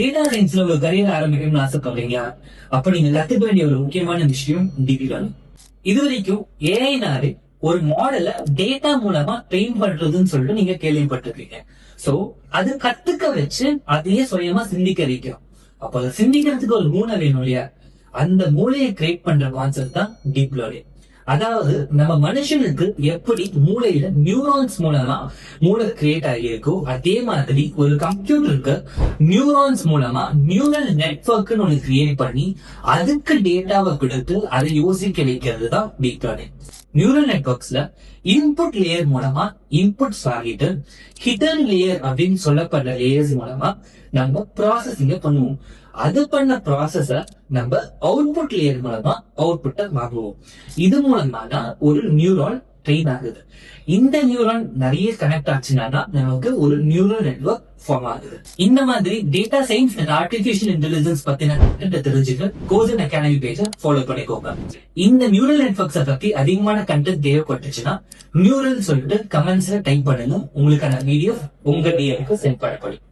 Data சயின்ஸ்ல ஒரு career ஆரம்பிக்கணும்னு ஆசைப்படுறீங்க. அப்ப நீங்க கத்துக்க வேண்டிய ஒரு முக்கியமான விஷயம் டீப் லேர்னிங். இது வரைக்கும் ஏஐனாலே ஒரு மாடல டேட்டா மூலமா ட்ரெயின் பண்றதுன்னு சொல்லிட்டு நீங்க கேள்விப்பட்டிருக்கீங்க. சோ அது கத்துக்க வச்சு அதையே சுயமா சிந்திக்க வைக்கும். அப்ப அதை சிந்திக்கிறதுக்கு ஒரு மூளை வேணும் இல்லையா? அந்த மூளையை கிரியேட் பண்ற கான்செப்ட் தான் டீப் லேர்னிங். அதாவது நம்ம மனுஷனுக்கு எப்படி மூளையில நியூரான்ஸ் மூலமா மூளை கிரியேட் ஆகியிருக்கோ அதே மாதிரி ஒரு கம்ப்யூட்டருக்கு நியூரான்ஸ் மூலமா நியூரல் நெட்வொர்க்னு ஒன்று கிரியேட் பண்ணி அதுக்கு டேட்டாவை கொடுத்து அதை யோசிக்க வைக்கிறது தான் டீப் லேர்னிங். நியூரல் நெட்வொர்க்ஸ்ல இன்புட் லேயர் மூலமா இன்புட்ஸ் வாங்கிட்டு ஹிடன் லேயர் அப்படின்னு சொல்லப்படுற லேயர்ஸ் மூலமா நம்ம ப்ராசஸிங்க பண்ணுவோம். அது பண்ண ப்ராசஸ நம்ம அவுட்புட் லேயர் மூலமா அவுட்புட்டை வாங்குவோம். இது மூலமா தான் ஒரு நியூரான் ட்ரெயின் ஆகுது. இந்த நியூரான் நிறைய கனெக்ட் ஆச்சுன்னா நமக்கு ஒரு நியூரல் நெட்வொர்க் ஃபார்ம் ஆகுது. இந்த மாதிரி data science and artificial intelligence பத்தின கண்டென்ட் தெரிஞ்சுக்க கோசன் அகாடமி பேஜை ஃபாலோ பண்ணிக்கோங்க. இந்த நியூரல் நெட்வொர்க்ஸை பத்தி அதிகமான கண்டென்ட் தேவைப்பட்டுச்சுன்னா நியூரல் சொல்லிட்டு கமெண்ட்ஸ்ல டைப் பண்ணுங்க. உங்களுக்கான வீடியோ உங்க டிஎம்க்கு சென்ட் பண்ணப்படும்.